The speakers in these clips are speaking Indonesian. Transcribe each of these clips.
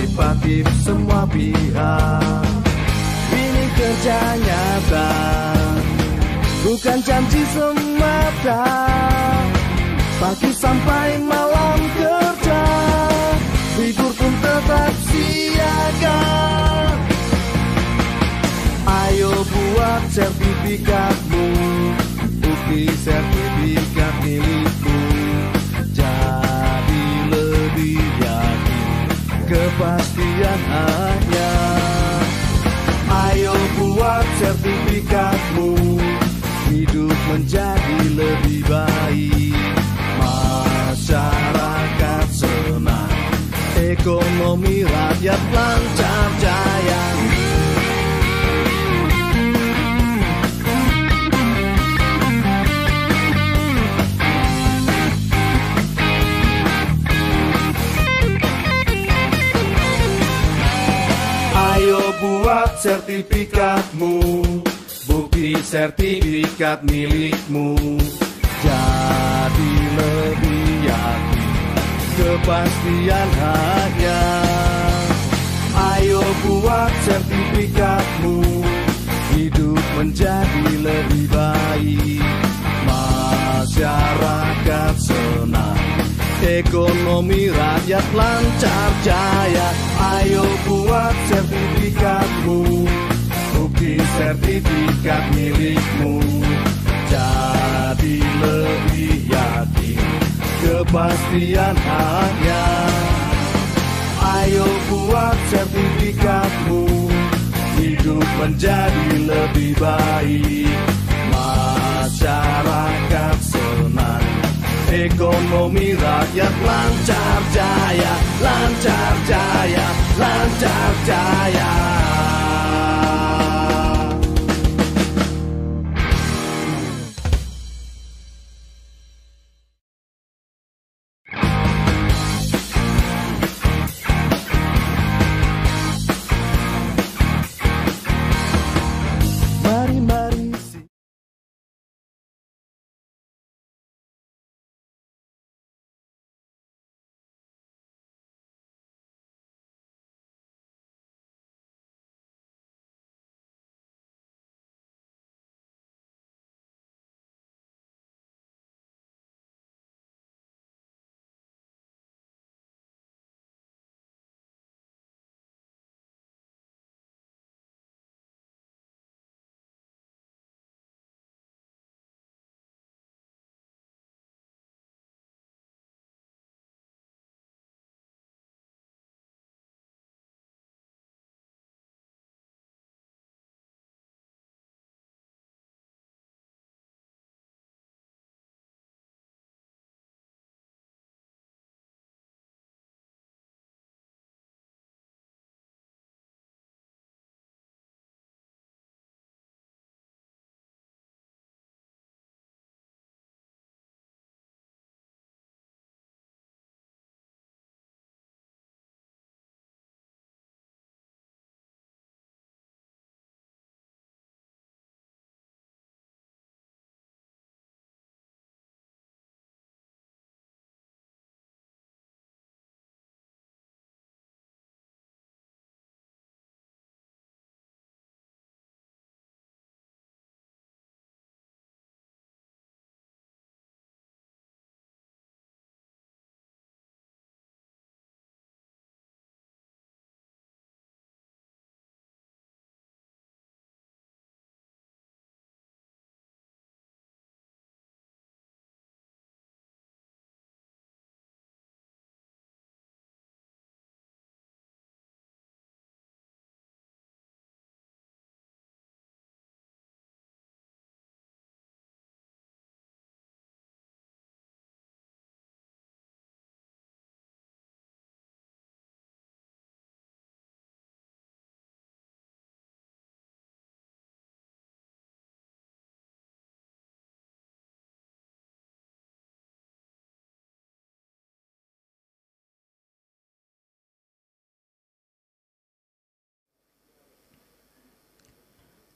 partisipatif semua pihak. Ini kerja nyata, bukan janji semata. Pagi sampai malam kerja, libur pun tetap siaga. Ayo buat sertifikatmu, bukti sertifikat milikmu. Jadi lebih yakin, kepastian hanya. Ayo buat sertifikatmu, hidup menjadi lebih baik. Masyarakat senang, ekonomi rakyat lancar jaya. Ayo buat sertifikatmu, bukti sertifikat milikmu. Jadi lebih yakin, kepastian hanya. Ayo buat sertifikatmu, hidup menjadi lebih baik. Masyarakat senang, ekonomi rakyat lancar jaya. Ayo buat sertifikatmu, bukti sertifikat milikmu. Jadi lebih yakin, kepastian hanya. Ayo buat sertifikatmu, hidup menjadi lebih baik. Masyarakat senang, ekonomi rakyat lancar jaya, lancar jaya, lancar jaya.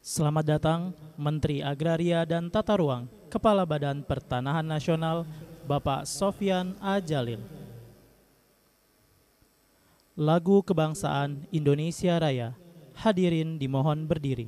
Selamat datang Menteri Agraria dan Tata Ruang, Kepala Badan Pertanahan Nasional, Bapak Sofyan A. Djalil. Lagu Kebangsaan Indonesia Raya. Hadirin dimohon berdiri.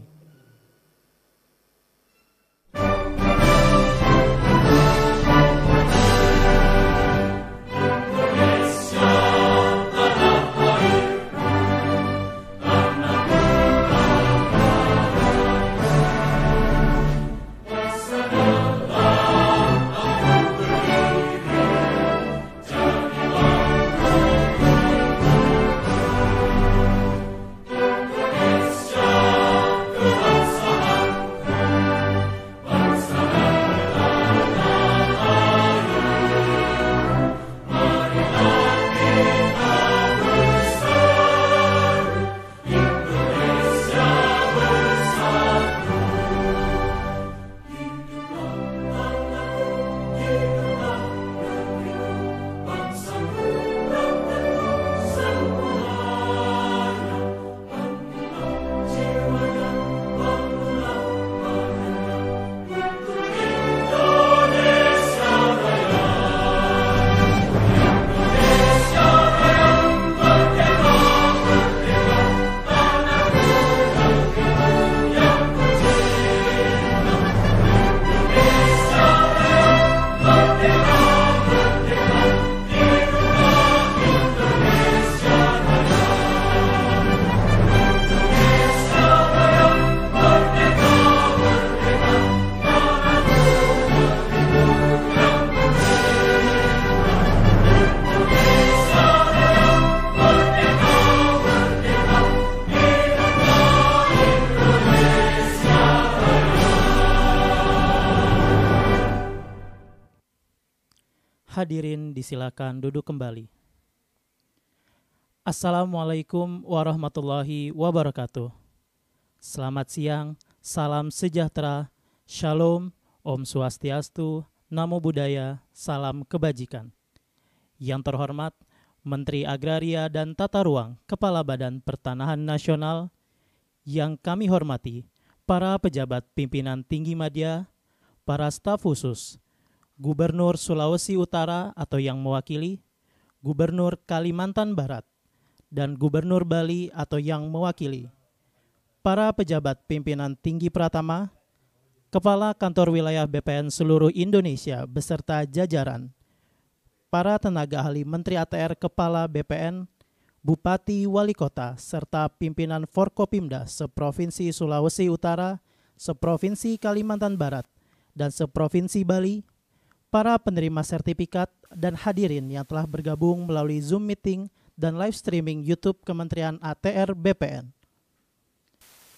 Hadirin disilakan duduk kembali. Assalamualaikum warahmatullahi wabarakatuh. Selamat siang, salam sejahtera, shalom, Om Swastiastu, Namo Buddhaya, salam kebajikan. Yang terhormat Menteri Agraria dan Tata Ruang Kepala Badan Pertanahan Nasional, yang kami hormati para pejabat pimpinan tinggi media, para staf khusus, Gubernur Sulawesi Utara atau yang mewakili, Gubernur Kalimantan Barat, dan Gubernur Bali atau yang mewakili, para pejabat pimpinan tinggi Pratama, Kepala Kantor Wilayah BPN seluruh Indonesia beserta jajaran, para tenaga ahli Menteri ATR Kepala BPN, Bupati Wali Kota, serta pimpinan Forkopimda seprovinsi Sulawesi Utara, seprovinsi Kalimantan Barat, dan seprovinsi Bali, para penerima sertifikat dan hadirin yang telah bergabung melalui Zoom meeting dan live streaming YouTube Kementerian ATR BPN.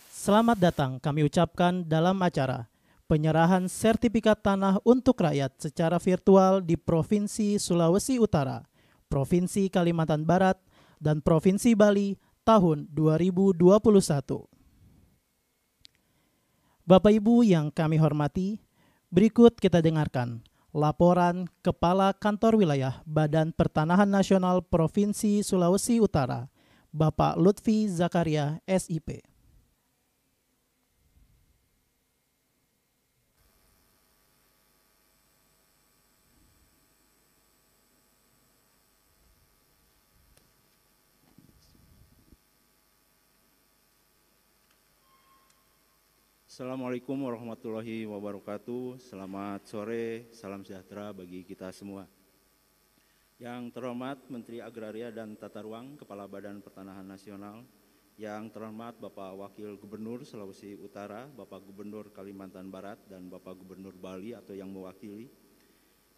Selamat datang kami ucapkan dalam acara penyerahan sertifikat tanah untuk rakyat secara virtual di Provinsi Sulawesi Utara, Provinsi Kalimantan Barat, dan Provinsi Bali tahun 2021. Bapak Ibu yang kami hormati, berikut kita dengarkan laporan Kepala Kantor Wilayah Badan Pertanahan Nasional Provinsi Sulawesi Utara, Bapak Lutfi Zakaria, SIP. Assalamualaikum warahmatullahi wabarakatuh. Selamat sore, salam sejahtera bagi kita semua. Yang terhormat Menteri Agraria dan Tata Ruang Kepala Badan Pertanahan Nasional, yang terhormat Bapak Wakil Gubernur Sulawesi Utara, Bapak Gubernur Kalimantan Barat, dan Bapak Gubernur Bali atau yang mewakili,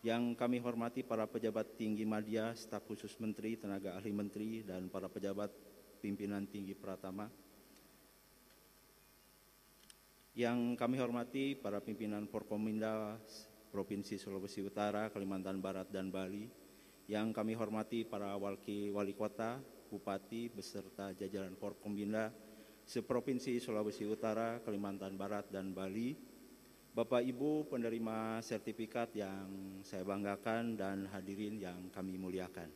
yang kami hormati para pejabat tinggi media, staf khusus Menteri, tenaga ahli Menteri, dan para pejabat pimpinan tinggi Pratama, yang kami hormati para pimpinan Forkominda Provinsi Sulawesi Utara, Kalimantan Barat, dan Bali, yang kami hormati para wali kota, bupati, beserta jajaran Forkominda seprovinsi Sulawesi Utara, Kalimantan Barat, dan Bali, Bapak Ibu penerima sertifikat yang saya banggakan dan hadirin yang kami muliakan.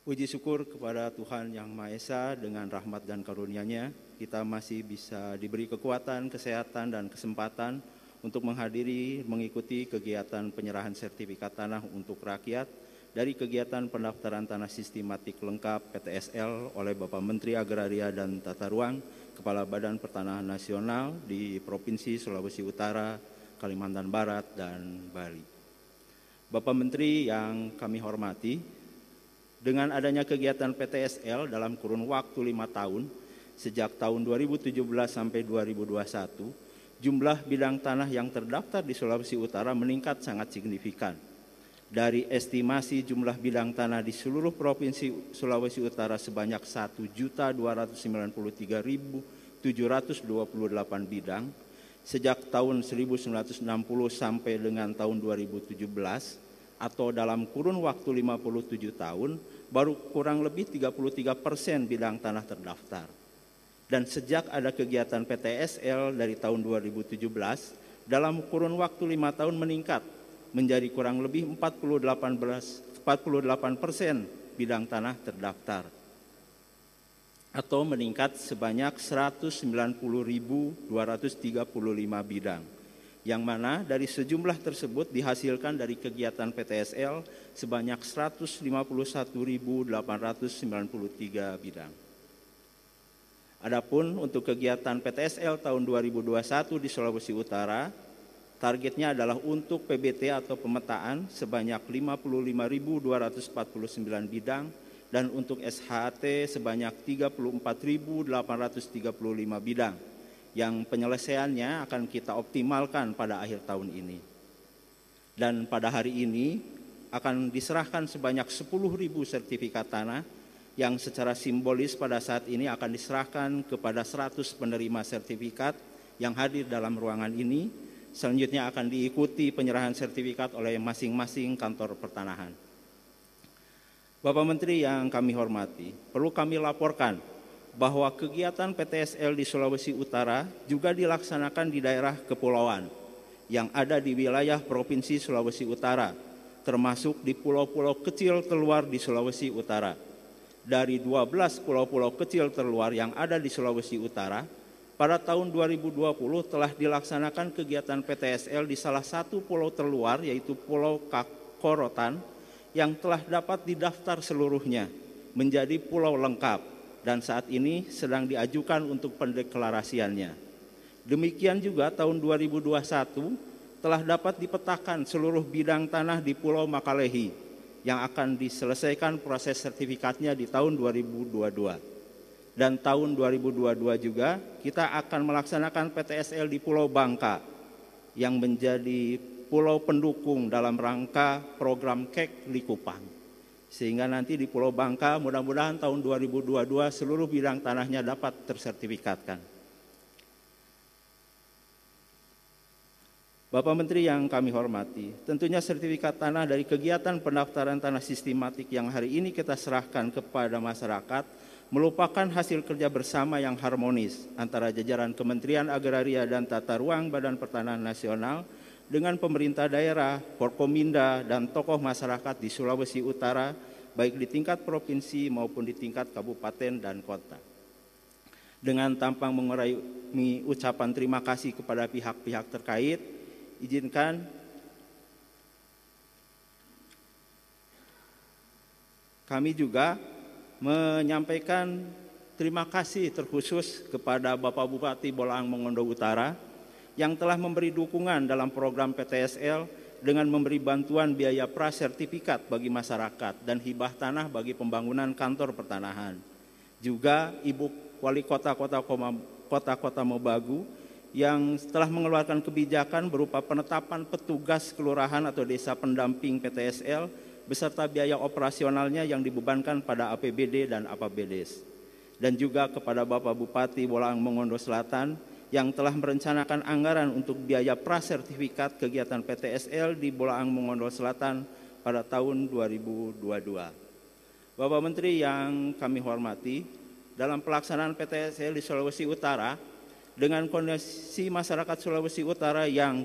Puji syukur kepada Tuhan Yang Maha Esa, dengan rahmat dan karunia-Nya kita masih bisa diberi kekuatan, kesehatan, dan kesempatan untuk mengikuti kegiatan penyerahan sertifikat tanah untuk rakyat dari kegiatan pendaftaran tanah sistematik lengkap PTSL oleh Bapak Menteri Agraria dan Tata Ruang, Kepala Badan Pertanahan Nasional di Provinsi Sulawesi Utara, Kalimantan Barat, dan Bali. Bapak Menteri yang kami hormati, dengan adanya kegiatan PTSL dalam kurun waktu 5 tahun, sejak tahun 2017 sampai 2021, jumlah bidang tanah yang terdaftar di Sulawesi Utara meningkat sangat signifikan. Dari estimasi jumlah bidang tanah di seluruh Provinsi Sulawesi Utara sebanyak 1.293.728 bidang, sejak tahun 1960 sampai dengan tahun 2017, atau dalam kurun waktu 57 tahun, baru kurang lebih 33% bidang tanah terdaftar. Dan sejak ada kegiatan PTSL dari tahun 2017, dalam kurun waktu 5 tahun meningkat menjadi kurang lebih 48% bidang tanah terdaftar, atau meningkat sebanyak 190.235 bidang, yang mana dari sejumlah tersebut dihasilkan dari kegiatan PTSL sebanyak 151.893 bidang. Adapun untuk kegiatan PTSL tahun 2021 di Sulawesi Utara, targetnya adalah untuk PBT atau pemetaan sebanyak 55.249 bidang dan untuk SHT sebanyak 34.835 bidang, yang penyelesaiannya akan kita optimalkan pada akhir tahun ini. Dan pada hari ini akan diserahkan sebanyak 10.000 sertifikat tanah yang secara simbolis pada saat ini akan diserahkan kepada 100 penerima sertifikat yang hadir dalam ruangan ini. Selanjutnya akan diikuti penyerahan sertifikat oleh masing-masing kantor pertanahan. Bapak Menteri yang kami hormati, perlu kami laporkan bahwa kegiatan PTSL di Sulawesi Utara juga dilaksanakan di daerah kepulauan yang ada di wilayah Provinsi Sulawesi Utara, termasuk di pulau-pulau kecil terluar di Sulawesi Utara. Dari 12 pulau-pulau kecil terluar yang ada di Sulawesi Utara, pada tahun 2020 telah dilaksanakan kegiatan PTSL di salah satu pulau terluar, yaitu Pulau Korotan, yang telah dapat didaftar seluruhnya menjadi pulau lengkap, dan saat ini sedang diajukan untuk pendeklarasiannya. Demikian juga tahun 2021 telah dapat dipetakan seluruh bidang tanah di Pulau Makalehi yang akan diselesaikan proses sertifikatnya di tahun 2022. Dan tahun 2022 juga kita akan melaksanakan PTSL di Pulau Bangka yang menjadi pulau pendukung dalam rangka program KEK Likupang. Sehingga nanti di Pulau Bangka mudah-mudahan tahun 2022 seluruh bidang tanahnya dapat tersertifikatkan. Bapak Menteri yang kami hormati, tentunya sertifikat tanah dari kegiatan pendaftaran tanah sistematik yang hari ini kita serahkan kepada masyarakat merupakan hasil kerja bersama yang harmonis antara jajaran Kementerian Agraria dan Tata Ruang Badan Pertanahan Nasional dengan pemerintah daerah, Forkominda, dan tokoh masyarakat di Sulawesi Utara, baik di tingkat provinsi maupun di tingkat kabupaten dan kota. Dengan tampang mengurai ucapan terima kasih kepada pihak-pihak terkait, izinkan kami juga menyampaikan terima kasih terkhusus kepada Bapak Bupati Bolaang Mongondo Utara yang telah memberi dukungan dalam program PTSL dengan memberi bantuan biaya prasertifikat bagi masyarakat dan hibah tanah bagi pembangunan kantor pertanahan. Juga Ibu Wali Kota Mobagu yang telah mengeluarkan kebijakan berupa penetapan petugas kelurahan atau desa pendamping PTSL beserta biaya operasionalnya yang dibebankan pada APBD dan APBDes. Dan juga kepada Bapak Bupati Bolaang Mongondo Selatan yang telah merencanakan anggaran untuk biaya prasertifikat kegiatan PTSL di Bolaang Mongondo Selatan pada tahun 2022. Bapak Menteri yang kami hormati, dalam pelaksanaan PTSL di Sulawesi Utara, dengan kondisi masyarakat Sulawesi Utara yang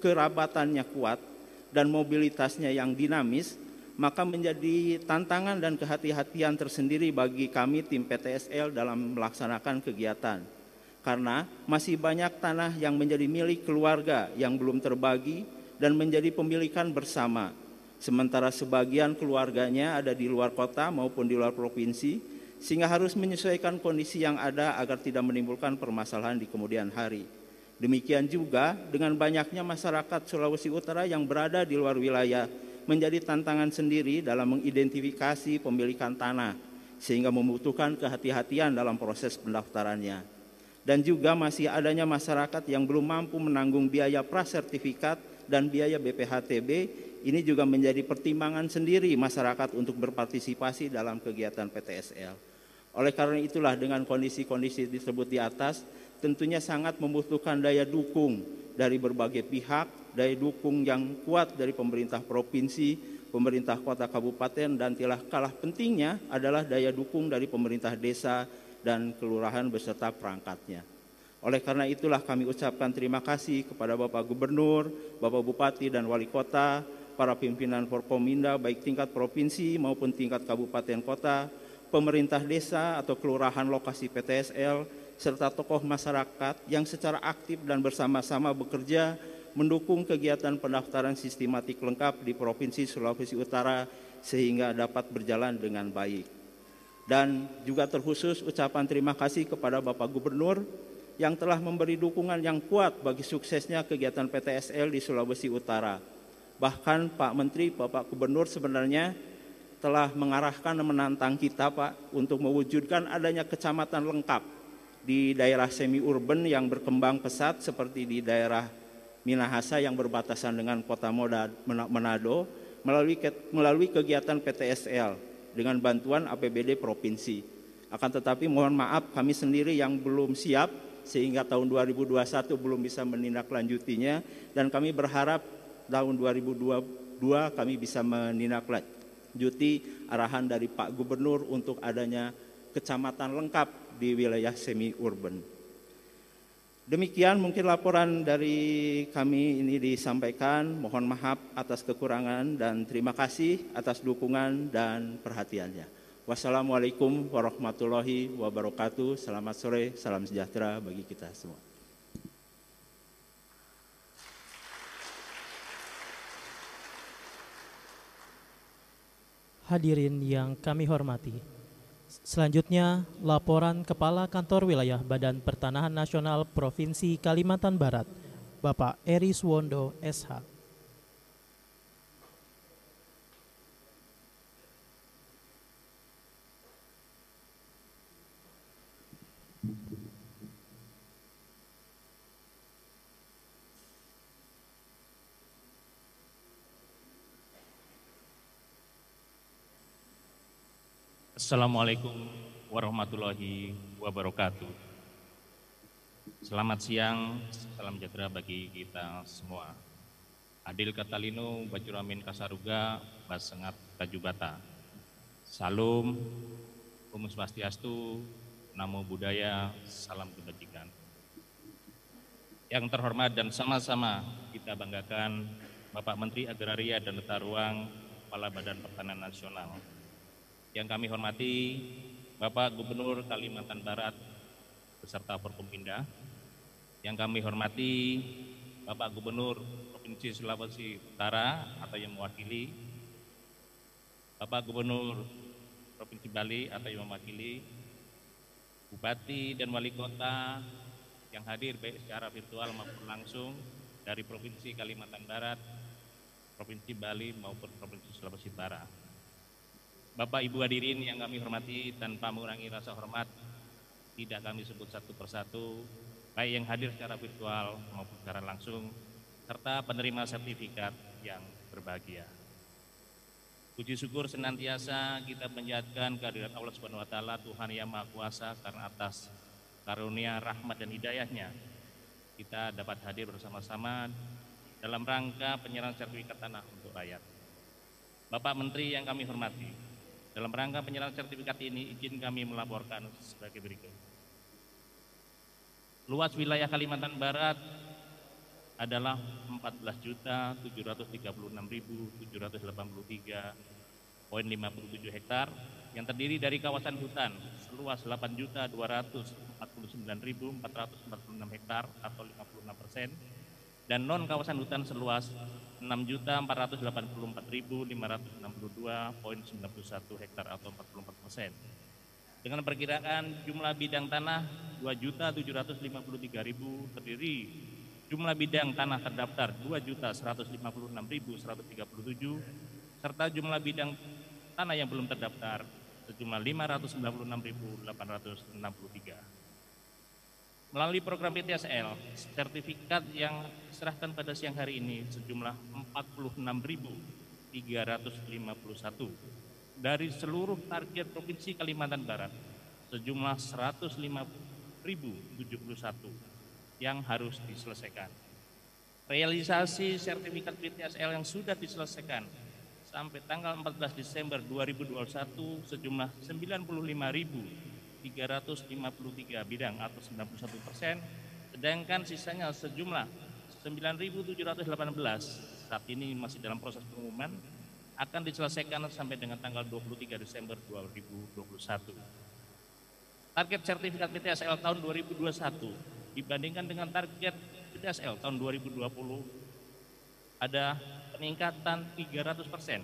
kerabatannya kuat dan mobilitasnya yang dinamis, maka menjadi tantangan dan kehati-hatian tersendiri bagi kami tim PTSL dalam melaksanakan kegiatan. Karena masih banyak tanah yang menjadi milik keluarga yang belum terbagi dan menjadi pemilikan bersama. sementara sebagian keluarganya ada di luar kota maupun di luar provinsi, sehingga harus menyesuaikan kondisi yang ada agar tidak menimbulkan permasalahan di kemudian hari. Demikian juga dengan banyaknya masyarakat Sulawesi Utara yang berada di luar wilayah, menjadi tantangan sendiri dalam mengidentifikasi pemilikan tanah, sehingga membutuhkan kehati-hatian dalam proses pendaftarannya. Dan juga masih adanya masyarakat yang belum mampu menanggung biaya prasertifikat dan biaya BPHTB, ini juga menjadi pertimbangan sendiri masyarakat untuk berpartisipasi dalam kegiatan PTSL. Oleh karena itulah dengan kondisi-kondisi disebut di atas, tentunya sangat membutuhkan daya dukung dari berbagai pihak, daya dukung yang kuat dari pemerintah provinsi, pemerintah kota kabupaten, dan tidak kalah pentingnya adalah daya dukung dari pemerintah desa dan kelurahan beserta perangkatnya. Oleh karena itulah kami ucapkan terima kasih kepada Bapak Gubernur, Bapak Bupati dan Wali Kota, para pimpinan Forkominda baik tingkat provinsi maupun tingkat kabupaten kota, pemerintah desa atau kelurahan lokasi PTSL, serta tokoh masyarakat yang secara aktif dan bersama-sama bekerja mendukung kegiatan pendaftaran sistematik lengkap di Provinsi Sulawesi Utara sehingga dapat berjalan dengan baik. Dan juga terkhusus ucapan terima kasih kepada Bapak Gubernur yang telah memberi dukungan yang kuat bagi suksesnya kegiatan PTSL di Sulawesi Utara. Bahkan Pak Menteri, Bapak Gubernur sebenarnya telah mengarahkan dan menantang kita Pak untuk mewujudkan adanya kecamatan lengkap di daerah semi urban yang berkembang pesat seperti di daerah Minahasa yang berbatasan dengan kota Manado melalui kegiatan PTSL dengan bantuan APBD provinsi. Akan tetapi mohon maaf kami sendiri yang belum siap sehingga tahun 2021 belum bisa menindaklanjutinya, dan kami berharap tahun 2022 kami bisa menindaklanjuti arahan dari Pak Gubernur untuk adanya kecamatan lengkap di wilayah semi urban. Demikian mungkin laporan dari kami ini disampaikan. Mohon maaf atas kekurangan dan terima kasih atas dukungan dan perhatiannya. Wassalamualaikum warahmatullahi wabarakatuh. Selamat sore, salam sejahtera bagi kita semua. Hadirin yang kami hormati, selanjutnya laporan Kepala Kantor Wilayah Badan Pertanahan Nasional Provinsi Kalimantan Barat, Bapak Eri Suwondo, SH. Assalamualaikum warahmatullahi wabarakatuh. Selamat siang, salam sejahtera bagi kita semua. Adil Katalino, Bajuramin Kasaruga, Basengat Kajubata. Salam, Om Swastiastu, Namo Buddhaya, salam kebajikan. Yang terhormat dan sama-sama kita banggakan Bapak Menteri Agraria dan Tata Ruang, Kepala Badan Pertanahan Nasional. Yang kami hormati Bapak Gubernur Kalimantan Barat beserta Forkominda. Yang kami hormati Bapak Gubernur Provinsi Sulawesi Utara atau yang mewakili, Bapak Gubernur Provinsi Bali atau yang mewakili, Bupati dan Wali Kota yang hadir baik secara virtual maupun langsung dari Provinsi Kalimantan Barat, Provinsi Bali maupun Provinsi Sulawesi Utara. Bapak Ibu hadirin yang kami hormati, tanpa mengurangi rasa hormat, tidak kami sebut satu persatu, baik yang hadir secara virtual maupun secara langsung, serta penerima sertifikat yang berbahagia. Puji syukur senantiasa kita panjatkan kehadirat Allah Subhanahu wa Ta'ala, Tuhan yang Maha Kuasa, karena atas karunia, rahmat dan hidayahnya kita dapat hadir bersama-sama dalam rangka penyerahan sertifikat tanah untuk rakyat. Bapak Menteri yang kami hormati, dalam rangka penyerahan sertifikat ini, izin kami melaporkan sebagai berikut. Luas wilayah Kalimantan Barat adalah 14.786.783,57 hektar yang terdiri dari kawasan hutan seluas 8.249.446 hektar atau 56%, dan non kawasan hutan seluas 6.484.562,91 hektar atau 44%. Dengan perkiraan jumlah bidang tanah 2.753.000 terdiri jumlah bidang tanah terdaftar 2.156.137 serta jumlah bidang tanah yang belum terdaftar sejumlah 596.863. Melalui program PTSL, sertifikat yang diserahkan pada siang hari ini sejumlah 46.351 dari seluruh target Provinsi Kalimantan Barat sejumlah 105.071 yang harus diselesaikan. Realisasi sertifikat PTSL yang sudah diselesaikan sampai tanggal 14 Desember 2021 sejumlah 95.353 bidang atau 91%, sedangkan sisanya sejumlah 9.718 saat ini masih dalam proses pengumuman akan diselesaikan sampai dengan tanggal 23 Desember 2021. Target sertifikat PTSL tahun 2021 dibandingkan dengan target PTSL tahun 2020 ada peningkatan 300%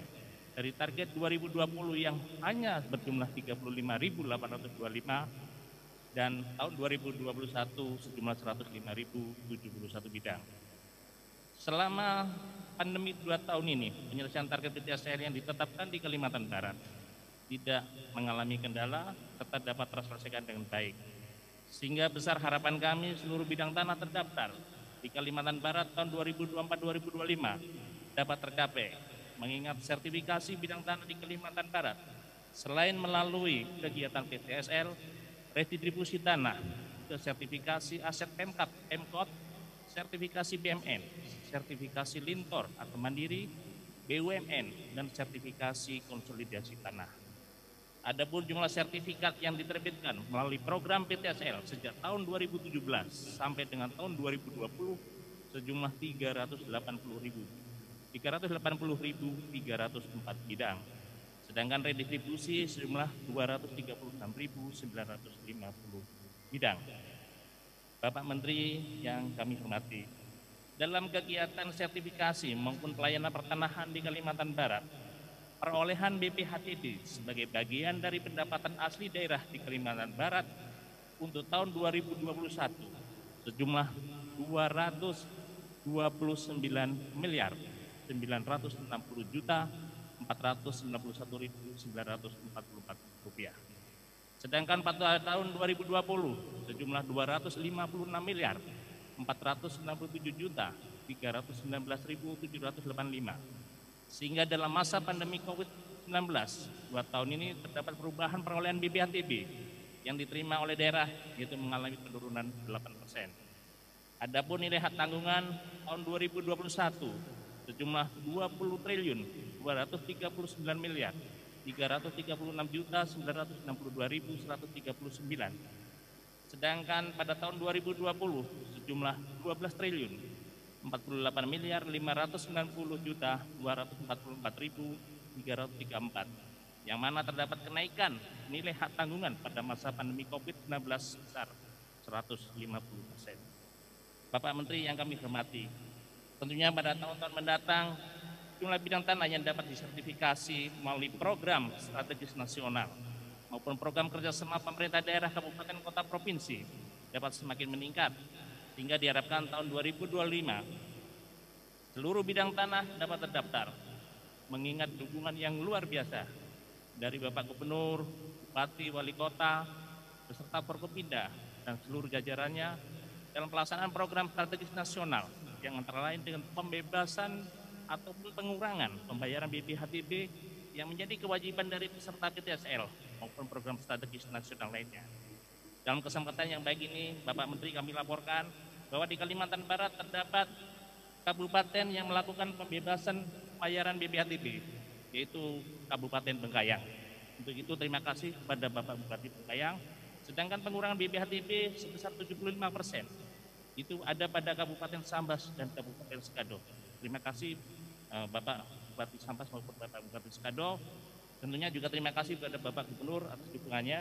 dari target 2020 yang hanya berjumlah 35.825 dan tahun 2021 sejumlah 105.071 bidang. Selama pandemi 2 tahun ini, penyelesaian target PTSL yang ditetapkan di Kalimantan Barat tidak mengalami kendala serta dapat terselesaikan dengan baik. Sehingga besar harapan kami seluruh bidang tanah terdaftar di Kalimantan Barat tahun 2024-2025 dapat tercapai. Mengingat sertifikasi bidang tanah di Kalimantan Barat selain melalui kegiatan PTSL, redistribusi tanah ke sertifikasi aset Pemkap, Pemkot, sertifikasi BMN, sertifikasi Lintor atau Mandiri, BUMN, dan sertifikasi konsolidasi tanah. Adapun jumlah sertifikat yang diterbitkan melalui program PTSL sejak tahun 2017 sampai dengan tahun 2020 sejumlah 380.304 bidang. Sedangkan redistribusi sejumlah 236.950 bidang. Bapak Menteri yang kami hormati, dalam kegiatan sertifikasi maupun pelayanan pertanahan di Kalimantan Barat, perolehan BPHTB sebagai bagian dari pendapatan asli daerah di Kalimantan Barat untuk tahun 2021 sejumlah 229.960.491.944 rupiah. Sedangkan pada tahun 2020 sejumlah 250.497.319.785. Sehingga dalam masa pandemi COVID-19 2 tahun ini terdapat perubahan perolehan BPHTB yang diterima oleh daerah yaitu mengalami penurunan 8%. Adapun nilai hak tanggungan tahun 2021 sejumlah 20.239.336.962.139. Sedangkan pada tahun 2020 sejumlah 12.450.244.334 yang mana terdapat kenaikan nilai hak tanggungan pada masa pandemi COVID-19 sebesar 150%. Bapak Menteri yang kami hormati, tentunya pada tahun-tahun mendatang jumlah bidang tanah yang dapat disertifikasi melalui program strategis nasional maupun program kerjasama pemerintah daerah, kabupaten, kota, provinsi dapat semakin meningkat hingga diharapkan tahun 2025 seluruh bidang tanah dapat terdaftar. Mengingat dukungan yang luar biasa dari Bapak Gubernur, Bupati, Wali Kota, beserta Forkopimda dan seluruh jajarannya dalam pelaksanaan program strategis nasional yang antara lain dengan pembebasan ataupun pengurangan pembayaran BPHTB yang menjadi kewajiban dari peserta PTSL maupun program strategis nasional lainnya. Dalam kesempatan yang baik ini, Bapak Menteri, kami laporkan bahwa di Kalimantan Barat terdapat kabupaten yang melakukan pembebasan pembayaran BPHTB, yaitu Kabupaten Bengkayang. Untuk itu terima kasih kepada Bapak Bupati Bengkayang. Sedangkan pengurangan BPHTB sebesar 75% itu ada pada Kabupaten Sambas dan Kabupaten Sekado. Terima kasih Bapak Bupati Sambas maupun Bapak Bupati Sekado. Tentunya juga terima kasih kepada Bapak Gubernur atas dukungannya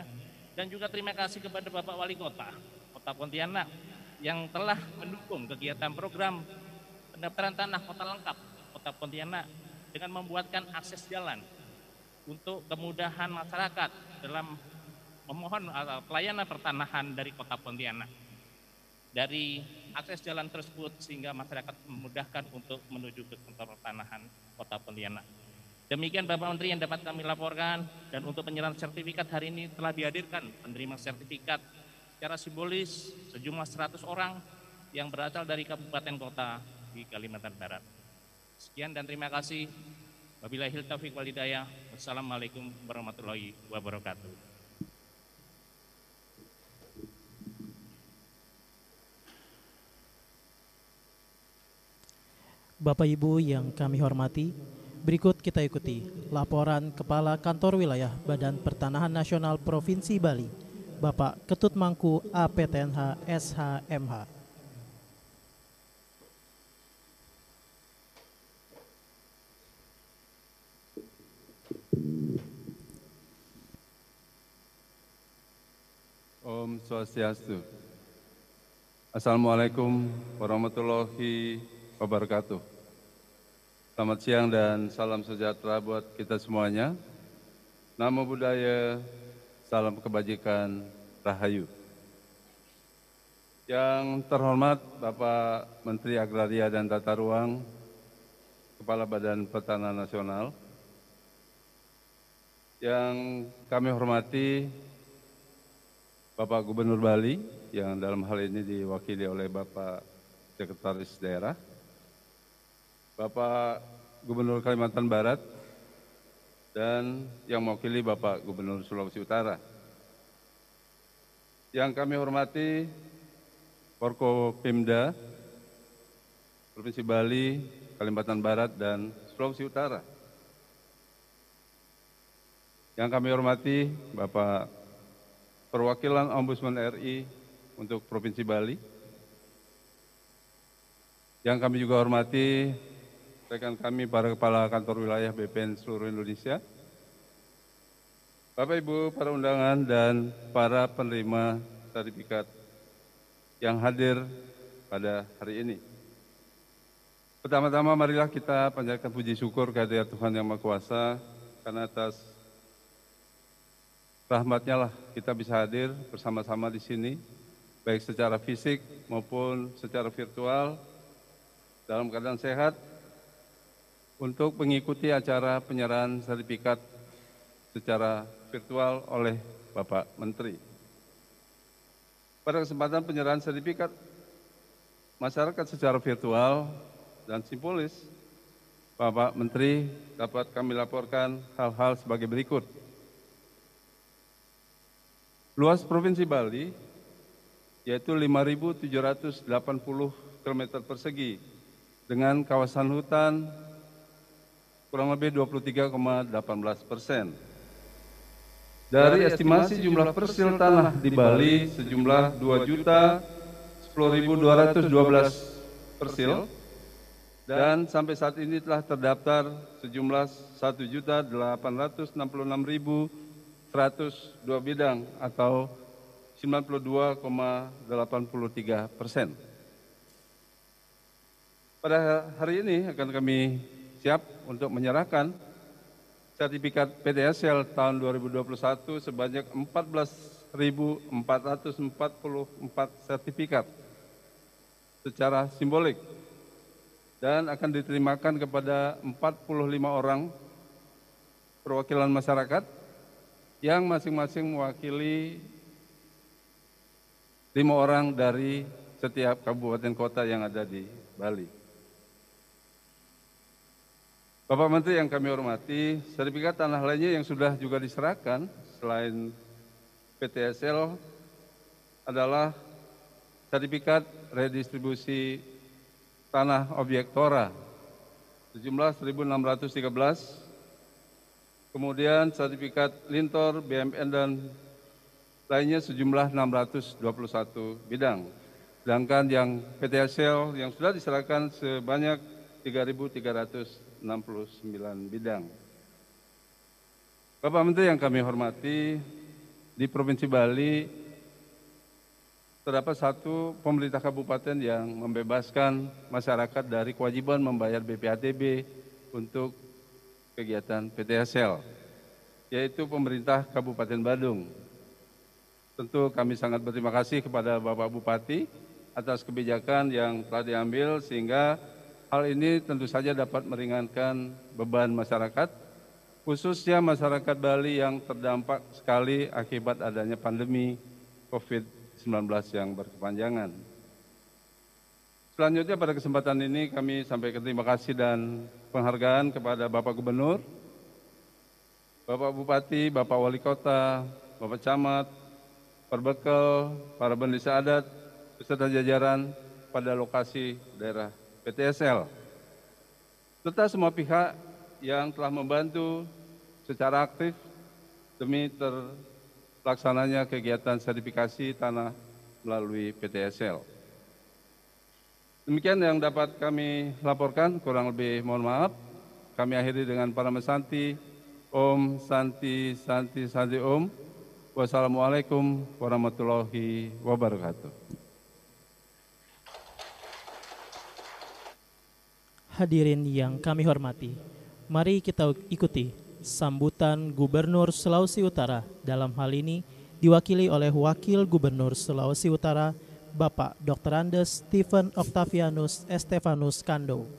dan juga terima kasih kepada Bapak Wali Kota Pontianak yang telah mendukung kegiatan program pendaftaran tanah kota lengkap Kota Pontianak dengan membuatkan akses jalan untuk kemudahan masyarakat dalam memohon pelayanan pertanahan dari Kota Pontianak. Dari akses jalan tersebut sehingga masyarakat memudahkan untuk menuju ke kantor pertanahan Kota Pontianak. Demikian Bapak Menteri yang dapat kami laporkan, dan untuk penyerahan sertifikat hari ini telah dihadirkan penerima sertifikat secara simbolis sejumlah 100 orang yang berasal dari kabupaten kota di Kalimantan Barat. Sekian dan terima kasih. Wabillahi taufiq wal hidayah. Wassalamualaikum warahmatullahi wabarakatuh. Bapak Ibu yang kami hormati, berikut kita ikuti laporan Kepala Kantor Wilayah Badan Pertanahan Nasional Provinsi Bali, Bapak Ketut Mangku APTNH SHMH. Om Swastiastu. Assalamualaikum warahmatullahi wabarakatuh. Selamat siang dan salam sejahtera buat kita semuanya. Namo Buddhaya, salam kebajikan, Rahayu. Yang terhormat Bapak Menteri Agraria dan Tata Ruang, Kepala Badan Pertanahan Nasional. Yang kami hormati Bapak Gubernur Bali, yang dalam hal ini diwakili oleh Bapak Sekretaris Daerah, Bapak Gubernur Kalimantan Barat, dan yang mewakili Bapak Gubernur Sulawesi Utara. Yang kami hormati Forkopimda Provinsi Bali, Kalimantan Barat, dan Sulawesi Utara. Yang kami hormati Bapak Perwakilan Ombudsman RI untuk Provinsi Bali. Yang kami juga hormati rekan kami para kepala kantor wilayah BPN seluruh Indonesia, Bapak Ibu para undangan dan para penerima sertifikat yang hadir pada hari ini. Pertama-tama marilah kita panjatkan puji syukur kehadirat Tuhan Yang Maha Kuasa, karena atas rahmat-Nya lah kita bisa hadir bersama-sama di sini, baik secara fisik maupun secara virtual, dalam keadaan sehat, untuk mengikuti acara penyerahan sertifikat secara virtual oleh Bapak Menteri. Pada kesempatan penyerahan sertifikat masyarakat secara virtual dan simbolis, Bapak Menteri dapat kami laporkan hal-hal sebagai berikut. Luas Provinsi Bali yaitu 5.780 km persegi dengan kawasan hutan kurang lebih 23,18%. Dari estimasi jumlah persil tanah di Bali sejumlah 2.010.212 persil, dan sampai saat ini telah terdaftar sejumlah 1.866.102 bidang atau 92,83%. Pada hari ini akan kami siap untuk menyerahkan sertifikat PTSL tahun 2021 sebanyak 14.444 sertifikat secara simbolik, dan akan diterimakan kepada 45 orang perwakilan masyarakat yang masing-masing mewakili 5 orang dari setiap kabupaten kota yang ada di Bali. Bapak Menteri yang kami hormati, sertifikat tanah lainnya yang sudah juga diserahkan selain PTSL adalah sertifikat redistribusi tanah objek Tora sejumlah 1.613, kemudian sertifikat Lintor, BMN dan lainnya sejumlah 621 bidang. Sedangkan yang PTSL yang sudah diserahkan sebanyak 3.369 bidang. Bapak Menteri yang kami hormati, di Provinsi Bali terdapat satu pemerintah kabupaten yang membebaskan masyarakat dari kewajiban membayar BPHTB untuk kegiatan PTSL, yaitu pemerintah Kabupaten Badung. Tentu kami sangat berterima kasih kepada Bapak Bupati atas kebijakan yang telah diambil sehingga hal ini tentu saja dapat meringankan beban masyarakat, khususnya masyarakat Bali yang terdampak sekali akibat adanya pandemi COVID-19 yang berkepanjangan. Selanjutnya pada kesempatan ini kami sampaikan terima kasih dan penghargaan kepada Bapak Gubernur, Bapak Bupati, Bapak Wali Kota, Bapak Camat, Perbekal, para pendeta adat, beserta jajaran pada lokasi daerah PTSL, serta semua pihak yang telah membantu secara aktif demi terlaksananya kegiatan sertifikasi tanah melalui PTSL. Demikian yang dapat kami laporkan, kurang lebih mohon maaf. Kami akhiri dengan Parama Santi, Om Santi Santi Santi Om. Wassalamualaikum warahmatullahi wabarakatuh. Hadirin yang kami hormati, mari kita ikuti sambutan Gubernur Sulawesi Utara. Dalam hal ini diwakili oleh Wakil Gubernur Sulawesi Utara, Bapak Dr. Andes Stephen Octavianus Estefanus Kando.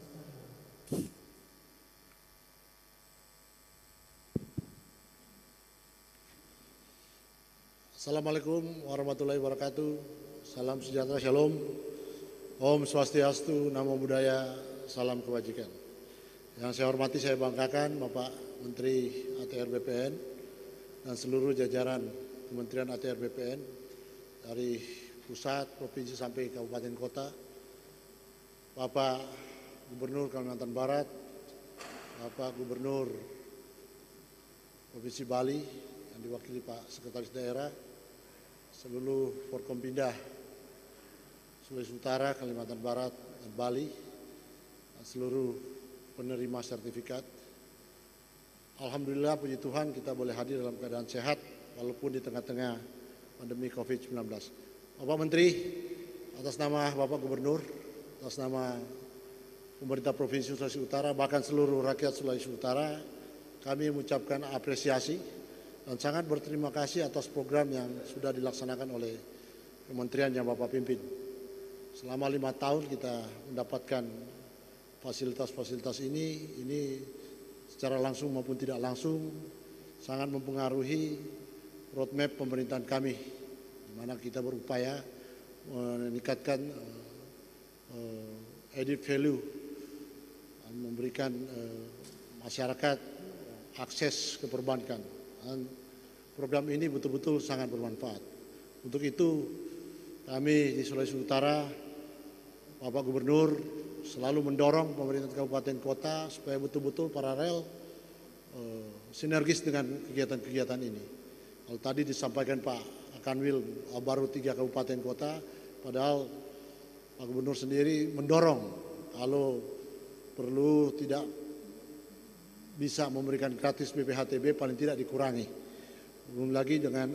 Assalamualaikum warahmatullahi wabarakatuh. Salam sejahtera, shalom. Om Swastiastu, Namo Buddhaya, salam kebajikan. Yang saya hormati, saya banggakan Bapak Menteri ATR BPN dan seluruh jajaran Kementerian ATR BPN dari pusat, provinsi sampai kabupaten kota, Bapak Gubernur Kalimantan Barat, Bapak Gubernur Provinsi Bali yang diwakili Pak Sekretaris Daerah, seluruh Forkompindah Sulawesi Utara, Kalimantan Barat, dan Bali, dan seluruh penerima sertifikat. Alhamdulillah, puji Tuhan, kita boleh hadir dalam keadaan sehat walaupun di tengah-tengah pandemi COVID-19. Bapak Menteri, atas nama Bapak Gubernur, atas nama pemerintah Provinsi Sulawesi Utara, bahkan seluruh rakyat Sulawesi Utara, kami mengucapkan apresiasi dan sangat berterima kasih atas program yang sudah dilaksanakan oleh kementerian yang Bapak pimpin. Selama 5 tahun kita mendapatkan fasilitas-fasilitas ini secara langsung maupun tidak langsung sangat mempengaruhi roadmap pemerintahan kami, di mana kita berupaya meningkatkan added value, memberikan masyarakat akses ke perbankan. Dan program ini betul-betul sangat bermanfaat. Untuk itu kami di Sulawesi Utara, Bapak Gubernur selalu mendorong pemerintah kabupaten kota supaya betul-betul paralel sinergis dengan kegiatan-kegiatan ini. Kalau tadi disampaikan Pak Kanwil baru 3 kabupaten kota, padahal Pak Gubernur sendiri mendorong kalau perlu tidak bisa memberikan gratis BPHTB paling tidak dikurangi. Belum lagi dengan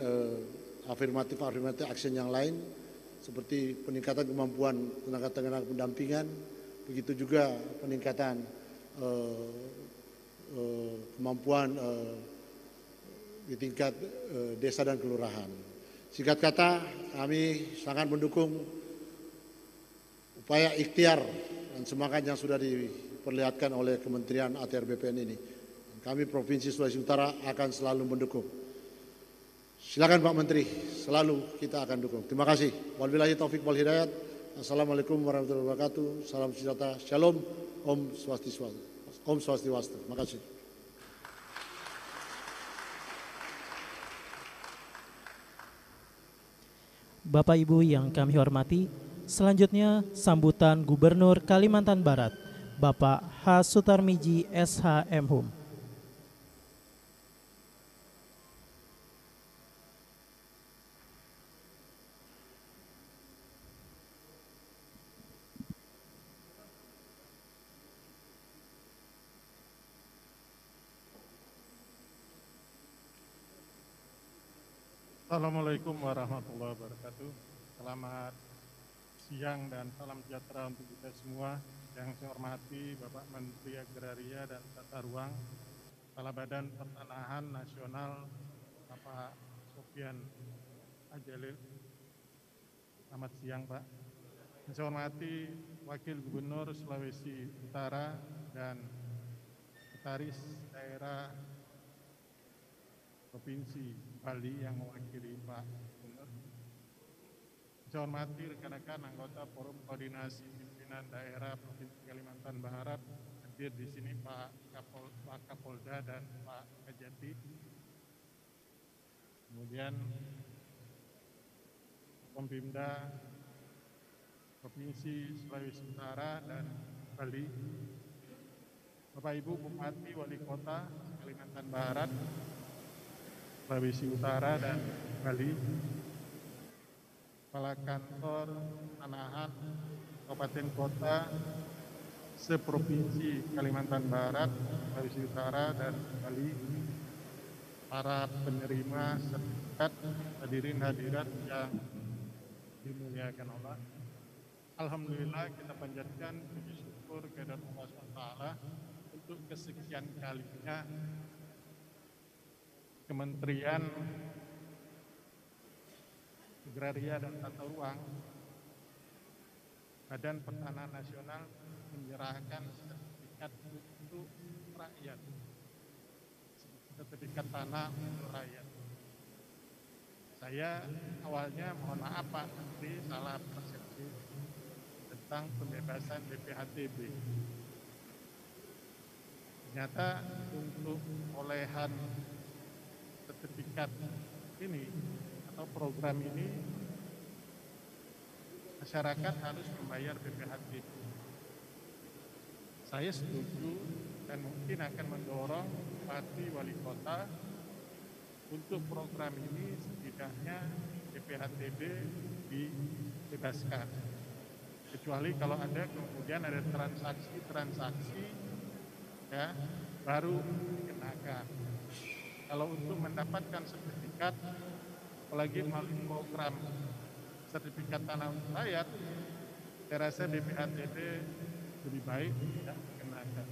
afirmatif action yang lain seperti peningkatan kemampuan tenaga pendampingan, begitu juga peningkatan kemampuan di tingkat desa dan kelurahan. Singkat kata, kami sangat mendukung upaya ikhtiar dan semangat yang sudah diperlihatkan oleh Kementerian ATR BPN ini. Kami Provinsi Sulawesi Utara akan selalu mendukung. Silakan Pak Menteri, selalu kita akan dukung. Terima kasih. Wabillahi taufik wal hidayat. Assalamualaikum warahmatullahi wabarakatuh. Salam sejahtera. Shalom. Om Swastiastu. Om Swastiastu. Terima kasih. Bapak Ibu yang kami hormati, selanjutnya sambutan Gubernur Kalimantan Barat, Bapak H. Sutarmiji SH Mhum. Assalamualaikum warahmatullahi wabarakatuh. Selamat siang dan salam sejahtera untuk kita semua. Yang saya hormati Bapak Menteri Agraria dan Tata Ruang, Kepala Badan Pertanahan Nasional Bapak Sofian Ajalil. Selamat siang Pak. Yang saya hormati Wakil Gubernur Sulawesi Utara dan Sekretaris Daerah Provinsi Bali yang mewakili Pak Gubernur. Saya hormati rekan-rekan anggota Forum Koordinasi Pimpinan Daerah Provinsi Kalimantan Barat, hadir di sini Pak Kapolda dan Pak Kajati. Kemudian Pempimda Provinsi Sulawesi Utara dan Bali, Bapak Ibu Bupati Wali Kota Kalimantan Barat, Sulawesi Utara dan Bali, Kepala Kantor Tanahan Kabupaten Kota seprovinsi Kalimantan Barat, Sulawesi Utara dan Bali, para penerima sertifikat, hadirin hadirat yang dimuliakan Allah. Alhamdulillah kita panjatkan puji syukur kehadirat Allah SWT untuk kesekian kalinya Kementerian Agraria dan Tata Ruang, Badan Pertanahan Nasional menyerahkan sertifikat untuk rakyat, sertifikat tanah untuk rakyat. Saya awalnya mohon maaf Pak Menteri, salah persepsi tentang pembebasan BPHTB. Ternyata untuk perolehan sertifikat ini atau program ini masyarakat harus membayar BPHTB. Saya setuju dan mungkin akan mendorong Bupati Wali Kota untuk program ini setidaknya BPHTB dibebaskan. Kecuali kalau ada kemudian ada transaksi ya baru dikenakan. Kalau untuk mendapatkan sertifikat, apalagi melalui program sertifikat tanah rakyat, saya rasa BPHTB lebih baik tidak dikenakan.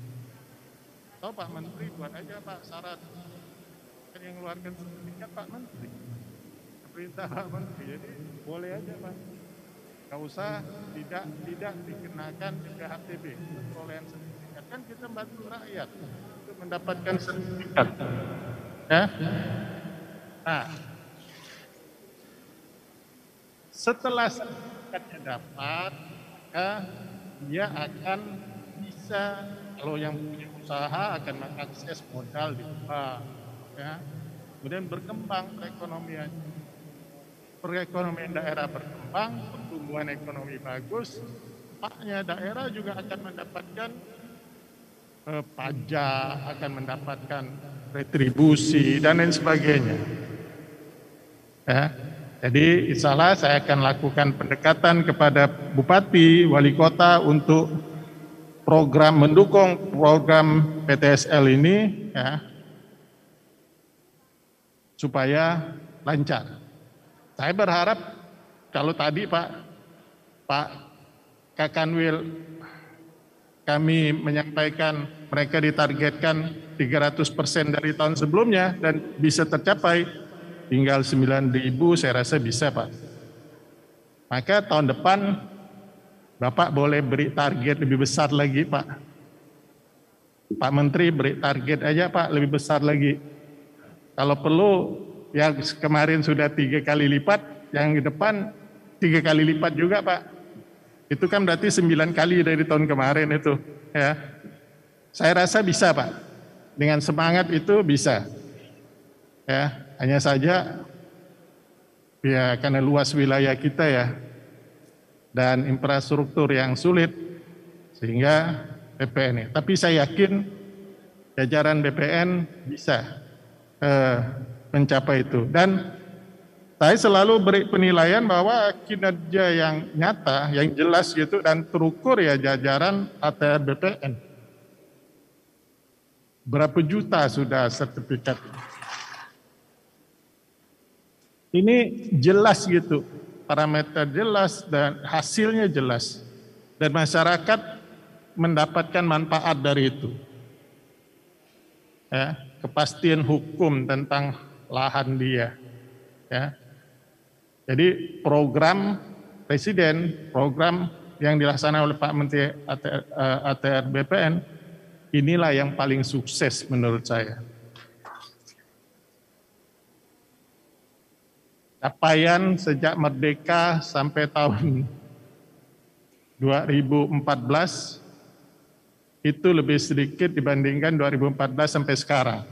Atau Pak Menteri buat aja Pak syarat, kan yang mengeluarkan sertifikat Pak Menteri, perintah Pak Menteri, jadi boleh aja Pak. Nggak usah tidak dikenakan BPHTB untuk perolehan sertifikat, kan kita bantu rakyat untuk mendapatkan sertifikat. Ya. Nah, setelah sertifikatnya dapat, maka dia akan bisa, kalau yang punya usaha akan mengakses modal di bank, ya. Kemudian berkembang perekonomian daerah berkembang, pertumbuhan ekonomi bagus, dampaknya daerah juga akan mendapatkan pajak, akan mendapatkan retribusi dan lain sebagainya. Ya. Jadi insya Allah saya akan lakukan pendekatan kepada Bupati, Wali Kota untuk mendukung program PTSL ini ya, supaya lancar. Saya berharap kalau tadi Pak Kakanwil kami menyampaikan mereka ditargetkan 300% dari tahun sebelumnya dan bisa tercapai, tinggal 9.000 saya rasa bisa Pak. Maka tahun depan Bapak boleh beri target lebih besar lagi Pak. Pak Menteri beri target aja Pak lebih besar lagi. Kalau perlu yang kemarin sudah 3 kali lipat, yang di depan 3 kali lipat juga Pak. Itu kan berarti 9 kali dari tahun kemarin itu ya. Saya rasa bisa Pak. Dengan semangat itu bisa. Ya, hanya saja ya karena luas wilayah kita ya dan infrastruktur yang sulit sehingga BPN. Tapi saya yakin jajaran BPN bisa mencapai itu. Dan saya selalu beri penilaian bahwa kinerja yang nyata, yang jelas gitu dan terukur ya jajaran ATR BPN. Berapa juta sudah sertifikat? Ini jelas gitu. parameter jelas dan hasilnya jelas. Dan masyarakat mendapatkan manfaat dari itu. Ya, kepastian hukum tentang lahan dia. Ya. Jadi program Presiden, program yang dilaksanakan oleh Pak Menteri ATR BPN, inilah yang paling sukses menurut saya. Capaian sejak merdeka sampai tahun 2014 itu lebih sedikit dibandingkan 2014 sampai sekarang.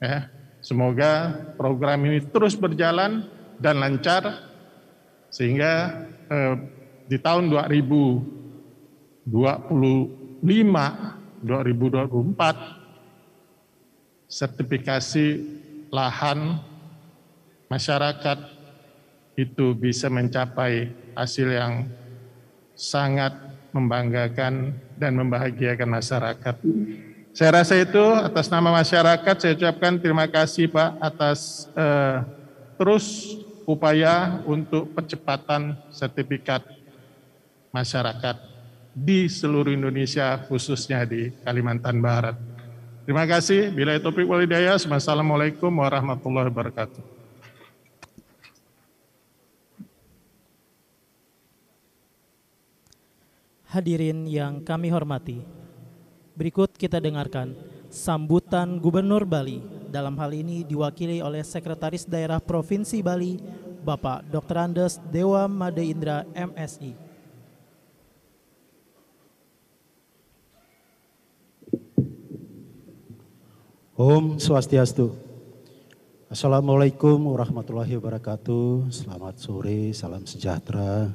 Ya, semoga program ini terus berjalan dan lancar sehingga di tahun 2025, 2024 sertifikasi lahan masyarakat itu bisa mencapai hasil yang sangat membanggakan dan membahagiakan masyarakat. Saya rasa itu atas nama masyarakat saya ucapkan terima kasih Pak atas terus upaya untuk percepatan sertifikat masyarakat di seluruh Indonesia khususnya di Kalimantan Barat. Terima kasih. Billahi taufiq wal hidayah. Wassalamualaikum warahmatullahi wabarakatuh. Hadirin yang kami hormati, berikut kita dengarkan sambutan Gubernur Bali, dalam hal ini diwakili oleh Sekretaris Daerah Provinsi Bali, Bapak Dr. Andes Dewa Made Indra, MSI. Om Swastiastu. Assalamualaikum warahmatullahi wabarakatuh. Selamat sore, salam sejahtera,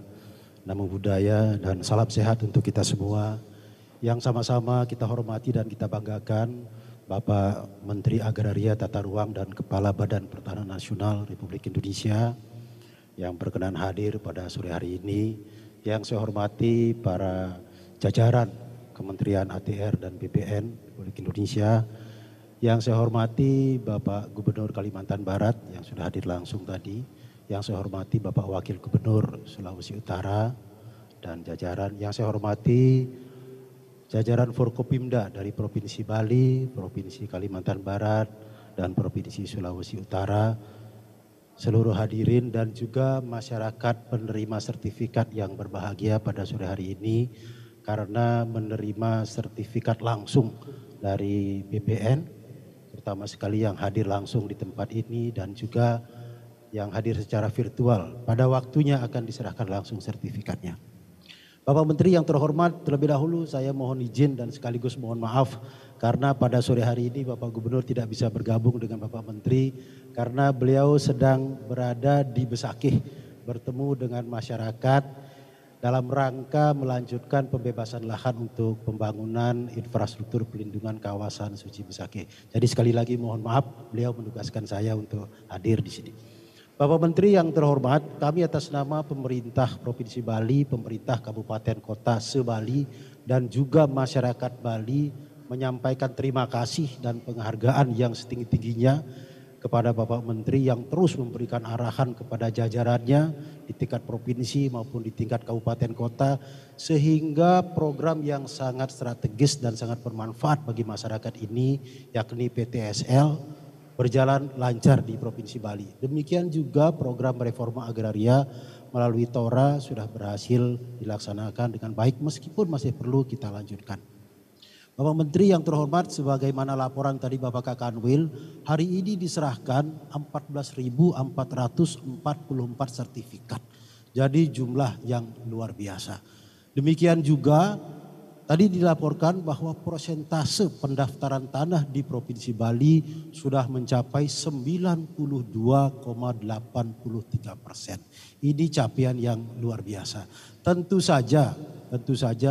namo buddhaya, dan salam sehat untuk kita semua. Yang sama-sama kita hormati dan kita banggakan Bapak Menteri Agraria Tata Ruang dan Kepala Badan Pertanahan Nasional Republik Indonesia yang berkenan hadir pada sore hari ini. Yang saya hormati para jajaran Kementerian ATR dan BPN Republik Indonesia. Yang saya hormati Bapak Gubernur Kalimantan Barat yang sudah hadir langsung tadi. Yang saya hormati Bapak Wakil Gubernur Sulawesi Utara dan jajaran. Yang saya hormati jajaran Forkopimda dari Provinsi Bali, Provinsi Kalimantan Barat, dan Provinsi Sulawesi Utara. Seluruh hadirin dan juga masyarakat penerima sertifikat yang berbahagia pada sore hari ini karena menerima sertifikat langsung dari BPN, terutama sekali yang hadir langsung di tempat ini dan juga yang hadir secara virtual. Pada waktunya akan diserahkan langsung sertifikatnya. Bapak Menteri yang terhormat, terlebih dahulu saya mohon izin dan sekaligus mohon maaf karena pada sore hari ini Bapak Gubernur tidak bisa bergabung dengan Bapak Menteri karena beliau sedang berada di Besakih bertemu dengan masyarakat dalam rangka melanjutkan pembebasan lahan untuk pembangunan infrastruktur pelindungan kawasan suci Besakih. Jadi sekali lagi mohon maaf, beliau menugaskan saya untuk hadir di sini. Bapak Menteri yang terhormat, kami atas nama pemerintah Provinsi Bali, pemerintah Kabupaten Kota se-Bali, dan juga masyarakat Bali menyampaikan terima kasih dan penghargaan yang setinggi-tingginya kepada Bapak Menteri yang terus memberikan arahan kepada jajarannya di tingkat provinsi maupun di tingkat kabupaten kota sehingga program yang sangat strategis dan sangat bermanfaat bagi masyarakat ini yakni PTSL berjalan lancar di Provinsi Bali. Demikian juga program reforma agraria melalui TORA sudah berhasil dilaksanakan dengan baik meskipun masih perlu kita lanjutkan. Bapak Menteri yang terhormat, sebagaimana laporan tadi Bapak Kakanwil, hari ini diserahkan 14.444 sertifikat. Jadi jumlah yang luar biasa. Demikian juga tadi dilaporkan bahwa persentase pendaftaran tanah di Provinsi Bali sudah mencapai 92,83%. Ini capaian yang luar biasa. Tentu saja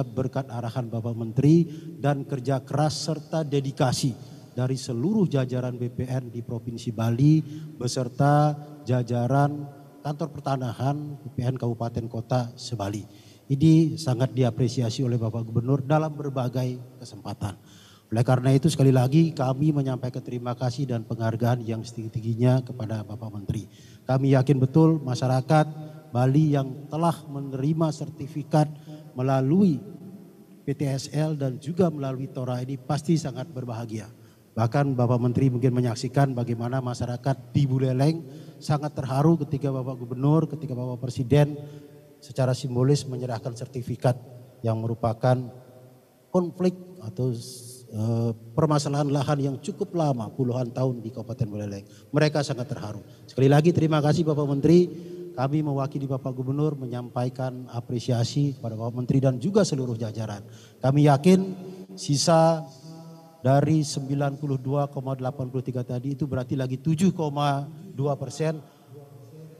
berkat arahan Bapak Menteri dan kerja keras serta dedikasi dari seluruh jajaran BPN di Provinsi Bali beserta jajaran kantor pertanahan BPN Kabupaten Kota se-Bali. Ini sangat diapresiasi oleh Bapak Gubernur dalam berbagai kesempatan. Oleh karena itu sekali lagi kami menyampaikan terima kasih dan penghargaan yang setinggi-tingginya kepada Bapak Menteri. Kami yakin betul masyarakat Bali yang telah menerima sertifikat melalui PTSL dan juga melalui Tora ini pasti sangat berbahagia. Bahkan Bapak Menteri mungkin menyaksikan bagaimana masyarakat di Buleleng sangat terharu ketika Bapak Gubernur, ketika Bapak Presiden secara simbolis menyerahkan sertifikat yang merupakan konflik atau permasalahan lahan yang cukup lama, puluhan tahun di Kabupaten Buleleng. Mereka sangat terharu. Sekali lagi terima kasih Bapak Menteri. Kami mewakili Bapak Gubernur menyampaikan apresiasi kepada Bapak Menteri dan juga seluruh jajaran. Kami yakin sisa dari 92,83 tadi itu berarti lagi 7,2%.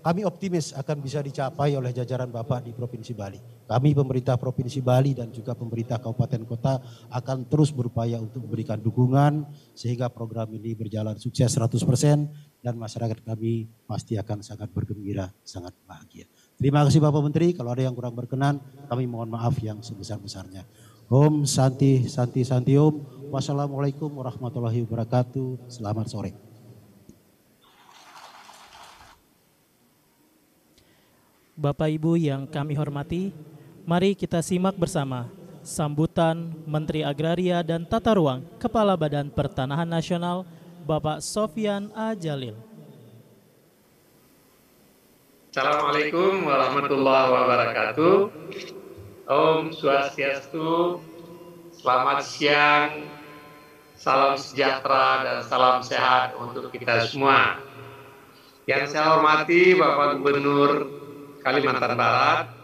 Kami optimis akan bisa dicapai oleh jajaran Bapak di Provinsi Bali. Kami pemerintah Provinsi Bali dan juga pemerintah kabupaten kota akan terus berupaya untuk memberikan dukungan sehingga program ini berjalan sukses 100% dan masyarakat kami pasti akan sangat bergembira, sangat bahagia. Terima kasih Bapak Menteri, kalau ada yang kurang berkenan kami mohon maaf yang sebesar-besarnya. Om Santi Santi Santi Om. Wassalamualaikum warahmatullahi wabarakatuh. Selamat sore. Bapak Ibu yang kami hormati, mari kita simak bersama sambutan Menteri Agraria dan Tata Ruang Kepala Badan Pertanahan Nasional Bapak Sofyan A. Jalil. Assalamualaikum warahmatullahi wabarakatuh. Om Swastiastu, selamat siang, salam sejahtera dan salam sehat untuk kita semua. Yang saya hormati Bapak Gubernur Kalimantan Barat,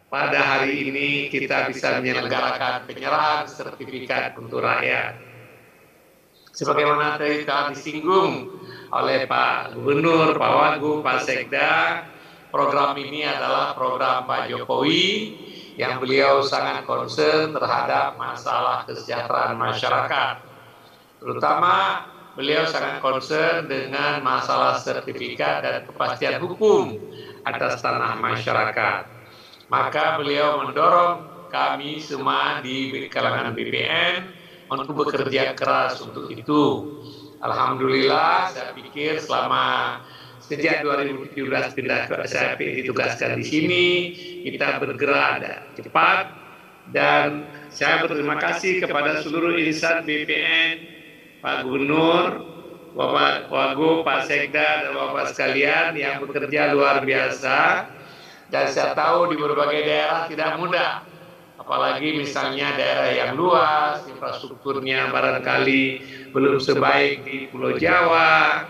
pada hari ini kita bisa menyelenggarakan penyerahan sertifikat untuk rakyat. Sebagaimana tadi telah disinggung oleh Pak Gubernur, Pak Wagub, Pak Sekda, program ini adalah program Pak Jokowi yang beliau sangat concern terhadap masalah kesejahteraan masyarakat. Terutama beliau sangat concern dengan masalah sertifikat dan kepastian hukum atas tanah masyarakat. Maka beliau mendorong kami semua di kalangan BPN untuk bekerja keras untuk itu. Alhamdulillah, saya pikir sejak 2017 saya ditugaskan di sini, kita bergerak cepat dan saya berterima kasih kepada seluruh insan BPN, Pak Gubernur, Bapak Wagub, Pak Sekda, dan Bapak sekalian yang bekerja luar biasa. Dan saya tahu di berbagai daerah tidak mudah, apalagi misalnya daerah yang luas, infrastrukturnya barangkali belum sebaik di Pulau Jawa,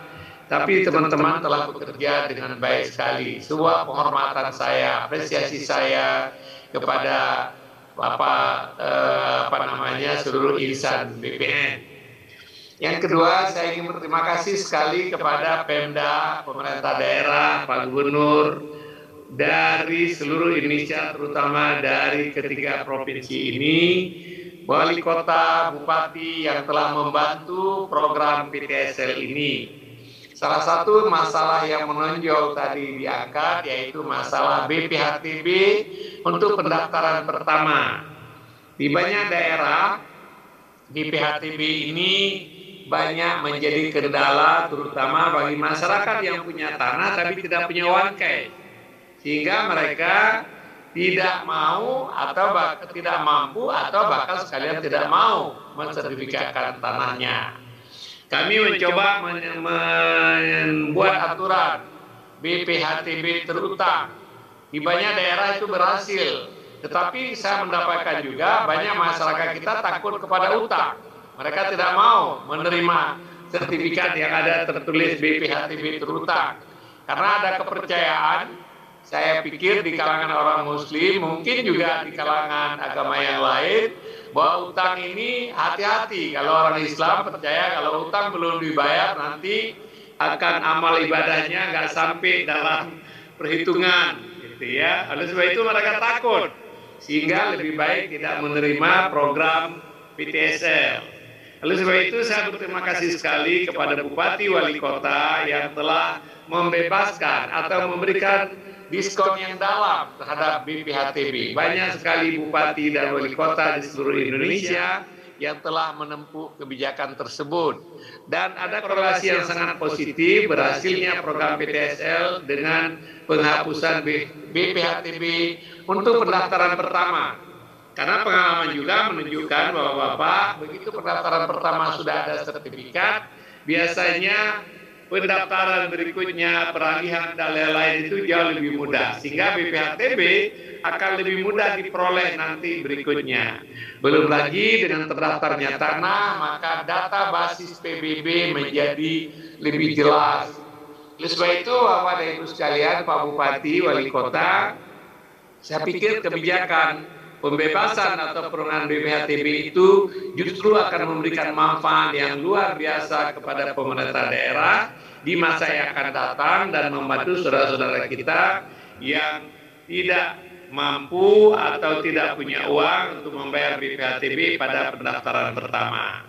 tapi teman-teman telah bekerja dengan baik sekali. Sebuah penghormatan saya, apresiasi saya kepada Bapak seluruh insan BPN. Yang kedua, saya ingin berterima kasih sekali kepada Pemda, pemerintah daerah, Pak Gubernur, dari seluruh Indonesia, terutama dari ketiga provinsi ini, wali kota, bupati yang telah membantu program PTSL ini. Salah satu masalah yang menonjol tadi diangkat yaitu masalah BPHTB untuk pendaftaran pertama. Di banyak daerah, BPHTB ini banyak menjadi kendala terutama bagi masyarakat yang punya tanah tapi tidak punya wangkai. Sehingga mereka tidak mau atau tidak mampu atau bahkan sekalian tidak mau mensertifikatkan tanahnya. Kami mencoba membuat aturan BPHTB terutang. Di banyak daerah itu berhasil. Tetapi saya mendapatkan juga banyak masyarakat kita takut kepada utang. Mereka tidak mau menerima sertifikat yang ada tertulis BPHTB terutang. Karena ada kepercayaan. Saya pikir di kalangan orang muslim, mungkin juga di kalangan agama yang lain, bahwa utang ini hati-hati. Kalau orang Islam percaya kalau utang belum dibayar nanti akan amal ibadahnya nggak sampai dalam perhitungan, gitu ya. Oleh sebab itu mereka takut, sehingga lebih baik tidak menerima program PTSL. Oleh sebab itu saya berterima kasih sekali kepada Bupati Wali Kota yang telah membebaskan atau memberikan diskon yang dalam terhadap BPHTB. Banyak sekali bupati dan wali kota di seluruh Indonesia yang telah menempuh kebijakan tersebut. Dan ada korelasi yang sangat positif berhasilnya program PTSL dengan penghapusan BPHTB untuk pendaftaran pertama. Karena pengalaman juga menunjukkan bahwa Bapak, begitu pendaftaran pertama sudah ada sertifikat, biasanya pendaftaran berikutnya, peralihan dan lain-lain itu jauh lebih mudah. Sehingga BPHTB akan lebih mudah diperoleh nanti berikutnya. Belum lagi dengan terdaftarnya tanah, maka data basis PBB menjadi lebih jelas. Oleh sebab itu, Bapak dan Ibu sekalian, Pak Bupati, Wali Kota, saya pikir kebijakan pembebasan atau pengurangan BPHTB itu justru akan memberikan manfaat yang luar biasa kepada pemerintah daerah di masa yang akan datang dan membantu saudara-saudara kita yang tidak mampu atau tidak punya uang untuk membayar BPHTB pada pendaftaran pertama.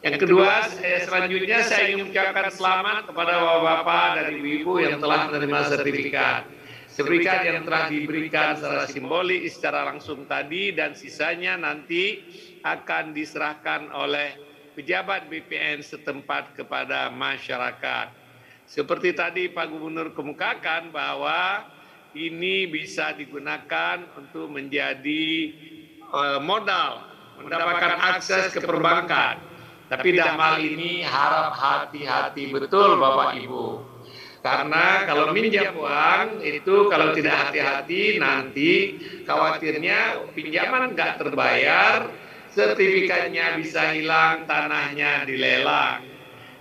Yang kedua, selanjutnya saya ingin mengucapkan selamat kepada bapak-bapak dan ibu-ibu yang telah menerima sertifikat. Sertifikat yang telah diberikan secara simbolis, secara langsung tadi, dan sisanya nanti akan diserahkan oleh pejabat BPN setempat kepada masyarakat. Seperti tadi Pak Gubernur kemukakan bahwa ini bisa digunakan untuk menjadi modal, mendapatkan akses ke perbankan. Tapi dalam hal ini harap hati-hati betul Bapak Ibu. Karena kalau minjam uang itu kalau tidak hati-hati nanti khawatirnya pinjaman nggak terbayar, sertifikatnya bisa hilang, tanahnya dilelang.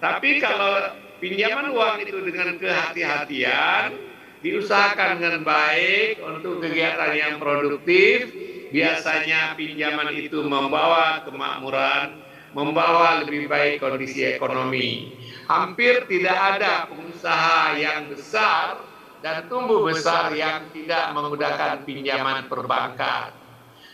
Tapi kalau pinjaman uang itu dengan kehati-hatian, diusahakan dengan baik untuk kegiatan yang produktif, biasanya pinjaman itu membawa kemakmuran, membawa lebih baik kondisi ekonomi. Hampir tidak ada pengusaha yang besar dan tumbuh besar yang tidak menggunakan pinjaman perbankan.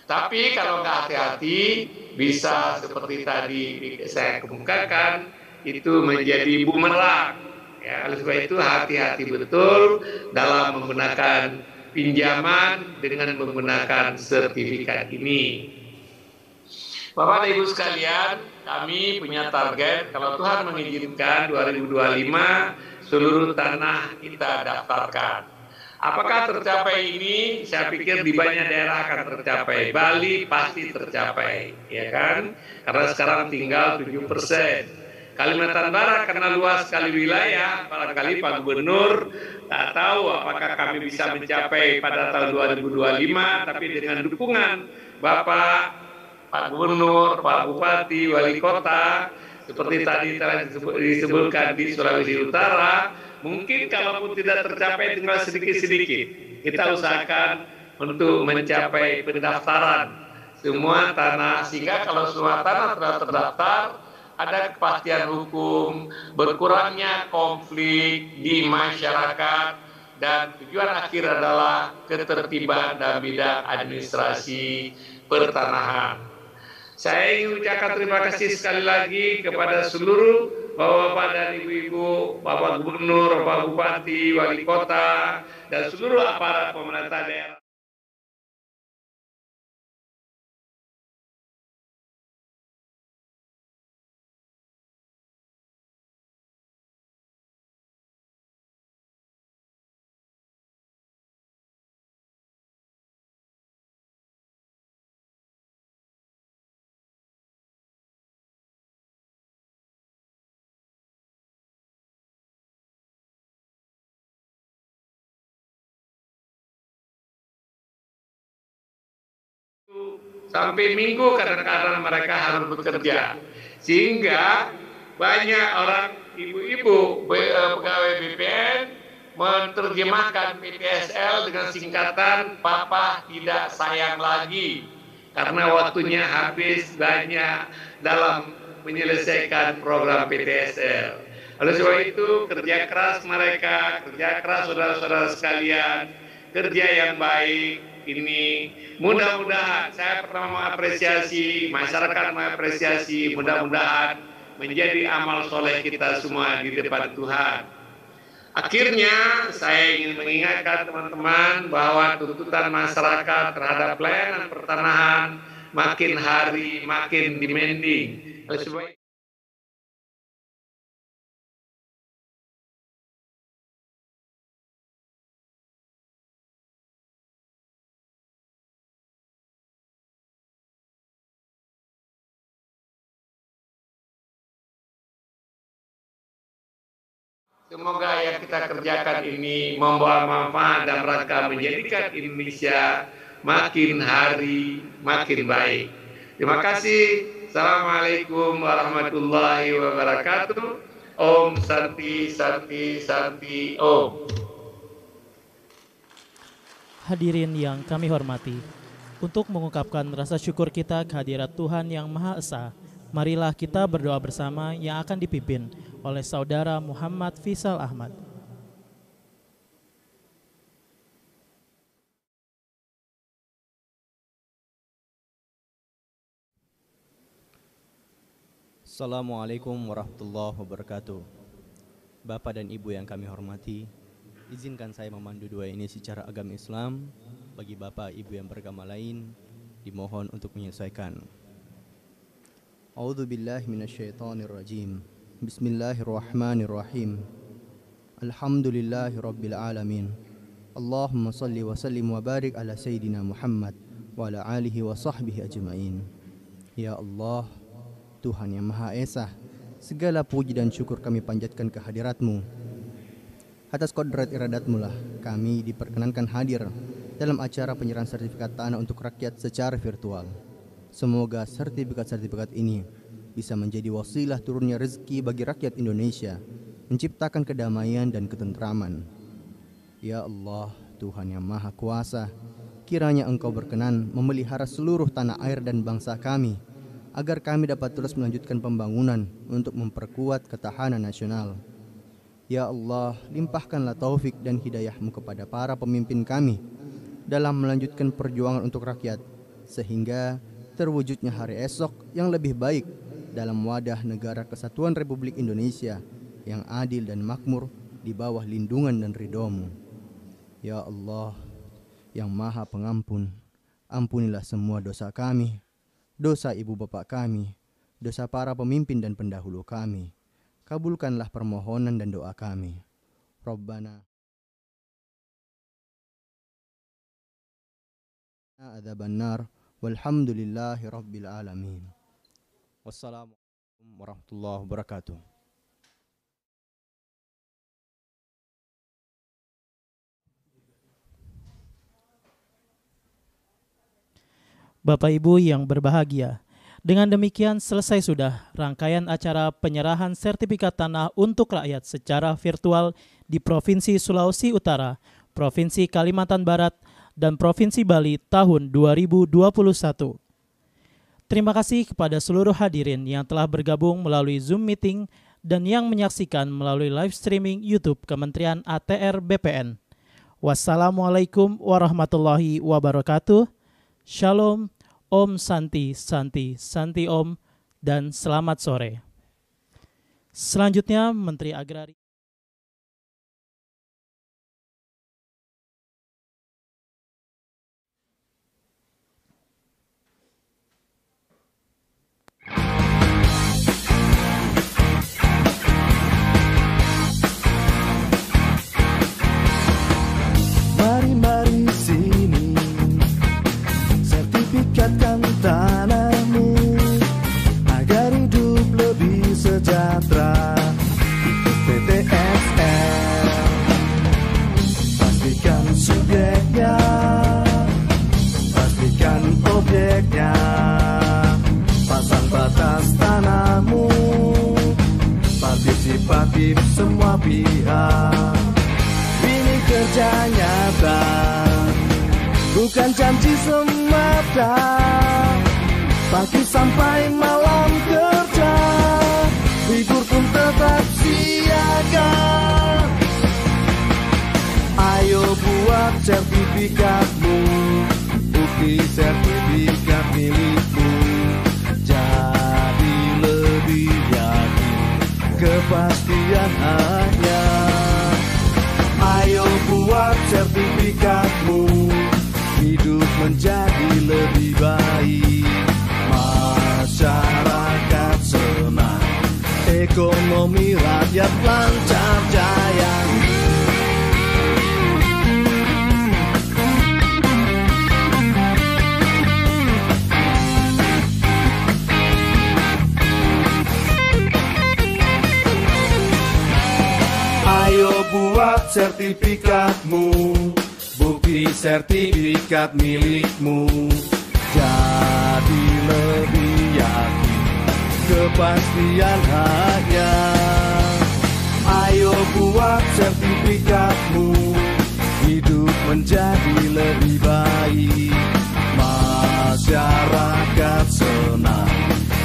Tapi kalau nggak hati-hati, bisa seperti tadi saya kemukakan, itu menjadi bumerang. Ya, oleh sebab itu hati-hati betul dalam menggunakan pinjaman dengan menggunakan sertifikat ini. Bapak dan Ibu sekalian, kami punya target kalau Tuhan mengizinkan 2025 seluruh tanah kita daftarkan. Apakah tercapai ini? Saya pikir di banyak daerah akan tercapai. Bali pasti tercapai, ya kan? Karena sekarang tinggal 7%. Kalimantan Barat karena luas sekali wilayah, barangkali Pak Gubernur tak tahu apakah kami bisa mencapai pada tahun 2025, tapi dengan dukungan Bapak Pak Gubernur, Pak Bupati, Wali Kota, seperti tadi telah disebutkan di Sulawesi Utara, mungkin kalaupun tidak tercapai tinggal sedikit-sedikit, kita usahakan untuk mencapai pendaftaran semua tanah, sehingga kalau semua tanah telah terdaftar, ada kepastian hukum, berkurangnya konflik di masyarakat, dan tujuan akhir adalah ketertiban dalam bidang administrasi pertanahan. Saya ingin ucapkan terima kasih sekali lagi kepada seluruh Bapak-Bapak dan Ibu-Ibu, Bapak Gubernur, Bapak Bupati, Wali Kota, dan seluruh aparat pemerintah daerah. Sampai minggu kadang-kadang mereka harus bekerja, sehingga banyak orang ibu-ibu pegawai BPN menerjemahkan PTSL dengan singkatan Papa tidak sayang lagi. karena waktunya habis banyak dalam menyelesaikan program PTSL. Oleh sebab itu kerja keras mereka, kerja keras saudara-saudara sekalian, kerja yang baik ini mudah-mudahan saya pertama mengapresiasi, masyarakat mengapresiasi, mudah-mudahan menjadi amal soleh kita semua di depan Tuhan. Akhirnya saya ingin mengingatkan teman-teman bahwa tuntutan masyarakat terhadap pelayanan pertanahan makin hari makin demanding. Oleh sebab itu, semoga yang kita kerjakan ini membawa manfaat dan rangka menjadikan Indonesia makin hari makin baik. Terima kasih. Assalamualaikum warahmatullahi wabarakatuh. Om Santi Santi Santi Om. Hadirin yang kami hormati, untuk mengungkapkan rasa syukur kita kehadirat Tuhan Yang Maha Esa, marilah kita berdoa bersama yang akan dipimpin oleh Saudara Muhammad Faisal Ahmad. Assalamualaikum warahmatullahi wabarakatuh. Bapak dan Ibu yang kami hormati, izinkan saya memandu doa ini secara agama Islam. Bagi Bapak Ibu yang beragama lain, dimohon untuk menyesuaikan. A'udzu billahi minasyaitonir rajim. Bismillahirrahmanirrahim. Alhamdulillahi rabbil alamin. Allahumma salli wa sallim wa barik ala sayyidina Muhammad wa ala alihi wa sahbihi ajma'in. Ya Allah, Tuhan yang Maha Esa, segala puji dan syukur kami panjatkan kehadirat-Mu. Atas kodrat iradat-Mu lah kami diperkenankan hadir dalam acara penyerahan sertifikat tanah untuk rakyat secara virtual. Semoga sertifikat-sertifikat ini bisa menjadi wasilah turunnya rezeki bagi rakyat Indonesia, menciptakan kedamaian dan ketentraman. Ya Allah, Tuhan yang Maha Kuasa, kiranya Engkau berkenan memelihara seluruh tanah air dan bangsa kami, agar kami dapat terus melanjutkan pembangunan untuk memperkuat ketahanan nasional. Ya Allah, limpahkanlah taufik dan hidayah-Mu kepada para pemimpin kami dalam melanjutkan perjuangan untuk rakyat, sehingga terwujudnya hari esok yang lebih baik dalam wadah negara kesatuan Republik Indonesia yang adil dan makmur di bawah lindungan dan ridho-Mu. Ya Allah, yang Maha Pengampun, ampunilah semua dosa kami, dosa ibu bapak kami, dosa para pemimpin dan pendahulu kami. Kabulkanlah permohonan dan doa kami. Rabbana adzabannar walhamdulillahi rabbil alamin. Wassalamualaikum warahmatullahi wabarakatuh. Bapak Ibu yang berbahagia, dengan demikian selesai sudah rangkaian acara penyerahan sertifikat tanah untuk rakyat secara virtual di Provinsi Sulawesi Utara, Provinsi Kalimantan Barat, dan Provinsi Bali tahun 2021. Terima kasih kepada seluruh hadirin yang telah bergabung melalui Zoom meeting dan yang menyaksikan melalui live streaming YouTube Kementerian ATR BPN. Wassalamualaikum warahmatullahi wabarakatuh. Shalom, Om Santi, Santi, Santi Om, dan selamat sore. Selanjutnya Menteri Agraria. Mari sini, sertifikatkan tanahmu agar hidup lebih sejahtera. Ikut PTSL, pastikan subjeknya, pastikan objeknya, pasang batas tanahmu, partisipatif semua pihak. Ini kerja nyata, bukan janji semata. sampai malam kerja, libur pun tetap siaga. Ayo buat sertifikatmu, bukti sertifikat milikmu, jadi lebih yakin kepastian hanya. Ayo buat sertifikatmu, hidup menjadi lebih baik, masyarakat senang, ekonomi rakyat lancar jaya. Ayo buat sertifikatmu, bukti sertifikat milikmu, jadi lebih yakin kepastian haknya. Ayo buat sertifikatmu, hidup menjadi lebih baik, masyarakat senang,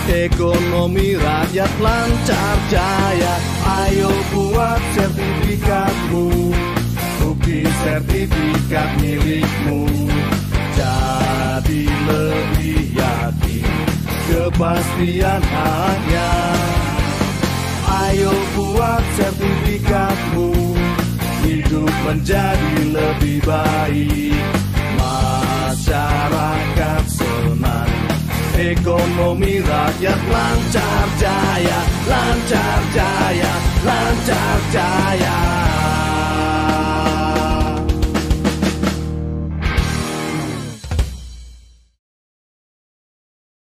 ekonomi rakyat lancar jaya. Ayo buat sertifikatmu, bukti sertifikat milikmu, jadi lebih yakin kepastian haknya. Ayo buat sertifikatmu, hidup menjadi lebih baik, masyarakat senang, ekonomi rakyat lancar jaya, lancar jaya, lancar